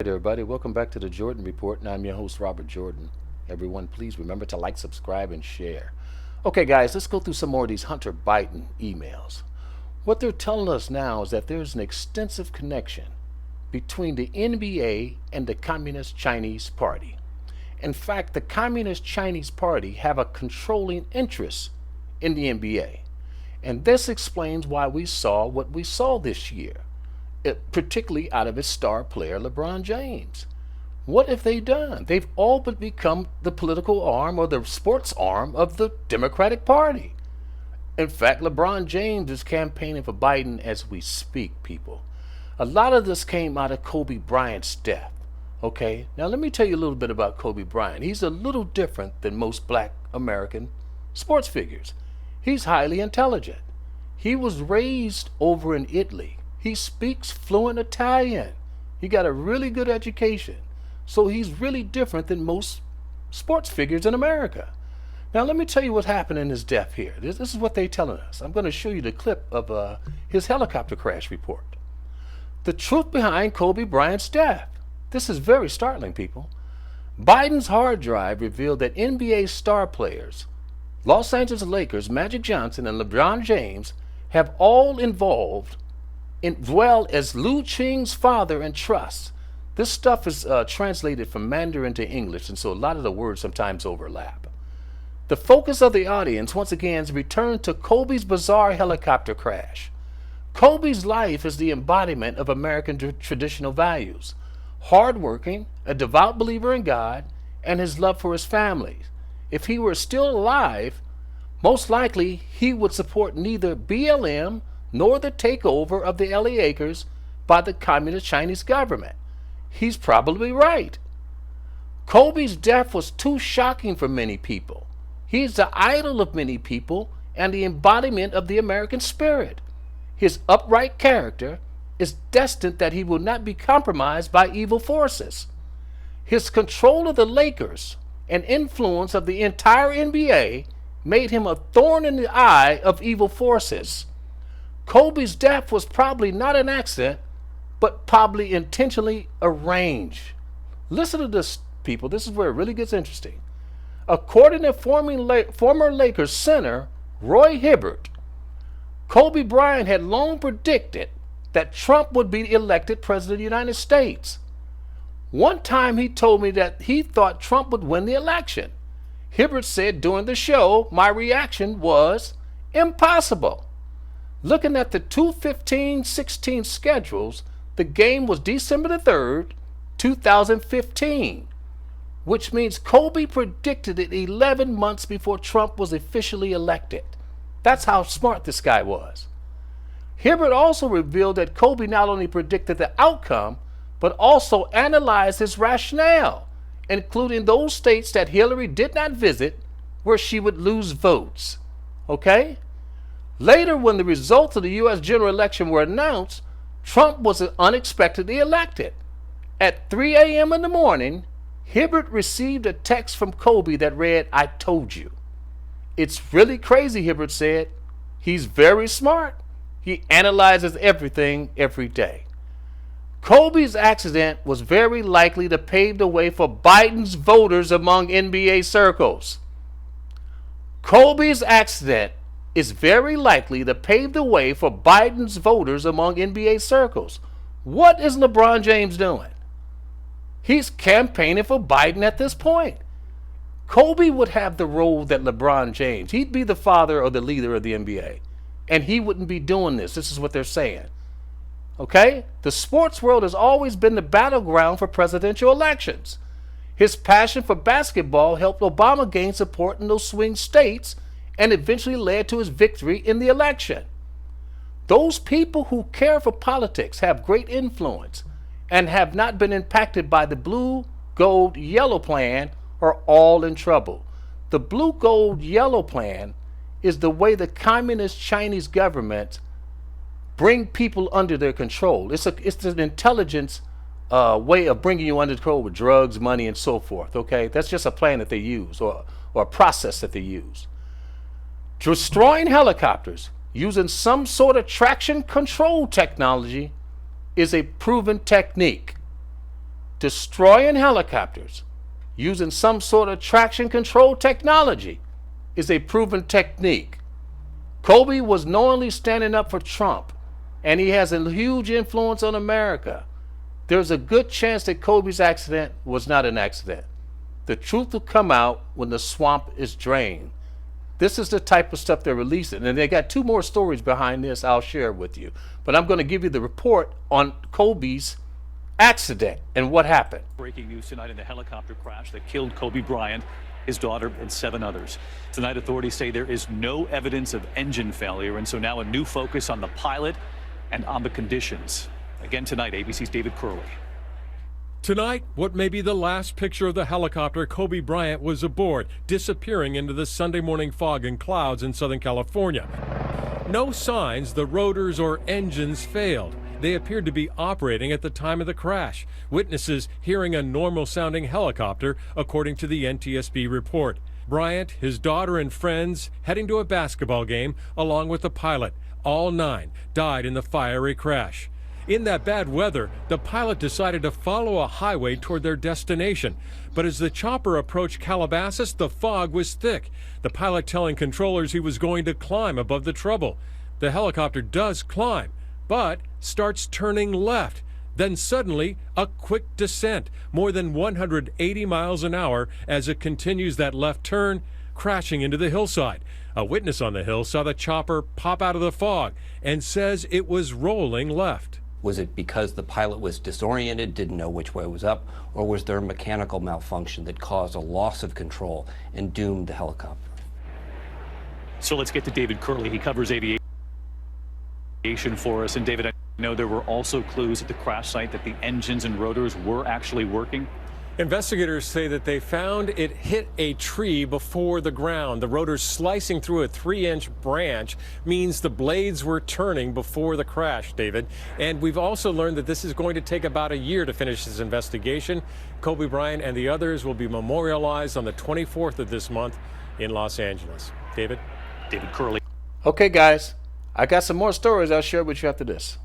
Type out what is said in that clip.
Hey everybody, welcome back to the Jordan Report, and I'm your host, Robert Jordan. Everyone, please remember to like, subscribe, and share. Okay, guys, let's go through some more of these Hunter Biden emails. What they're telling us now is that there's an extensive connection between the NBA and the Communist Chinese Party. In fact, the Communist Chinese Party have a controlling interest in the NBA. And this explains why we saw what we saw this year, particularly out of its star player, LeBron James. What have they done? They've all but become the political arm or the sports arm of the Democratic Party. In fact, LeBron James is campaigning for Biden as we speak, people. A lot of this came out of Kobe Bryant's death. Okay, now let me tell you a little bit about Kobe Bryant. He's a little different than most black American sports figures. He's highly intelligent. He was raised over in Italy. He speaks fluent Italian. He got a really good education. So he's really different than most sports figures in America. Now let me tell you what happened in his death here. This is what they're telling us. I'm going to show you the clip of his helicopter crash report. The truth behind Kobe Bryant's death. This is very startling, people. Biden's hard drive revealed that NBA star players, Los Angeles Lakers, Magic Johnson, and LeBron James have all involved, as well as Lu Ching's father and trusts. This stuff is translated from Mandarin to English, and so a lot of the words sometimes overlap. The focus of the audience once again is returned to Kobe's bizarre helicopter crash. Kobe's life is the embodiment of American traditional values: hardworking, a devout believer in God, and his love for his family. If he were still alive, most likely he would support neither BLM nor the takeover of the LA Acres by the Communist Chinese government. He's probably right. Kobe's death was too shocking for many people. He's the idol of many people and the embodiment of the American spirit. His upright character is destined that he will not be compromised by evil forces. His control of the Lakers and influence of the entire NBA made him a thorn in the eye of evil forces. Kobe's death was probably not an accident, but probably intentionally arranged. Listen to this, people. This is where it really gets interesting. According to former Lakers center Roy Hibbert, Kobe Bryant had long predicted that Trump would be elected president of the United States. One time he told me that he thought Trump would win the election. Hibbert said during the show, my reaction was impossible. Looking at the 2/15/16 schedules, the game was December the 3rd, 2015, which means Kobe predicted it 11 months before Trump was officially elected. That's how smart this guy was. Hibbert also revealed that Kobe not only predicted the outcome, but also analyzed his rationale, including those states that Hillary did not visit where she would lose votes. Okay? Later, when the results of the U.S. general election were announced, Trump was unexpectedly elected. At 3 a.m. in the morning, Hibbert received a text from Kobe that read, "I told you." It's really crazy, Hibbert said. He's very smart. He analyzes everything every day. Kobe's accident was very likely to pave the way for Biden's voters among NBA circles. Kobe's accident is very likely to pave the way for Biden's voters among NBA circles. What is LeBron James doing? He's campaigning for Biden at this point. Kobe would have the role that LeBron James. He'd be the father or the leader of the NBA. And he wouldn't be doing this. This is what they're saying. Okay? The sports world has always been the battleground for presidential elections. His passion for basketball helped Obama gain support in those swing states and eventually led to his victory in the election. Those people who care for politics have great influence and have not been impacted by the blue, gold, yellow plan are all in trouble. The blue, gold, yellow plan is the way the communist Chinese government bring people under their control. It's an intelligence way of bringing you under control with drugs, money, and so forth. Okay, that's just a plan that they use, or a process that they use. Destroying helicopters using some sort of traction control technology is a proven technique. Destroying helicopters using some sort of traction control technology is a proven technique. Kobe was knowingly standing up for Trump, and he has a huge influence on America. There's a good chance that Kobe's accident was not an accident. The truth will come out when the swamp is drained. This is the type of stuff they're releasing. And they got two more stories behind this I'll share with you. But I'm going to give you the report on Kobe's accident and what happened. Breaking news tonight in the helicopter crash that killed Kobe Bryant, his daughter, and 7 others. Tonight, authorities say there is no evidence of engine failure, and so now a new focus on the pilot and on the conditions. Again tonight, ABC's David Curley. Tonight, what may be the last picture of the helicopter Kobe Bryant was aboard, disappearing into the Sunday morning fog and clouds in Southern California. No signs the rotors or engines failed. They appeared to be operating at the time of the crash. Witnesses hearing a normal-sounding helicopter, according to the NTSB report. Bryant, his daughter, and friends heading to a basketball game, along with the pilot. All 9 died in the fiery crash. In that bad weather, the pilot decided to follow a highway toward their destination. But as the chopper approached Calabasas, the fog was thick. The pilot telling controllers he was going to climb above the trouble. The helicopter does climb, but starts turning left. Then suddenly, a quick descent, more than 180 miles an hour as it continues that left turn, crashing into the hillside. A witness on the hill saw the chopper pop out of the fog and says it was rolling left. Was it because the pilot was disoriented, didn't know which way was up, or was there a mechanical malfunction that caused a loss of control and doomed the helicopter? So let's get to David Curley. He covers aviation for us. And David, I know there were also clues at the crash site that the engines and rotors were actually working. Investigators say that they found it hit a tree before the ground. The rotors slicing through a 3-inch branch means the blades were turning before the crash, David. And we've also learned that this is going to take about a year to finish this investigation. Kobe Bryant and the others will be memorialized on the 24th of this month in Los Angeles. David? David Curley. Okay, guys, I got some more stories I'll share with you after this.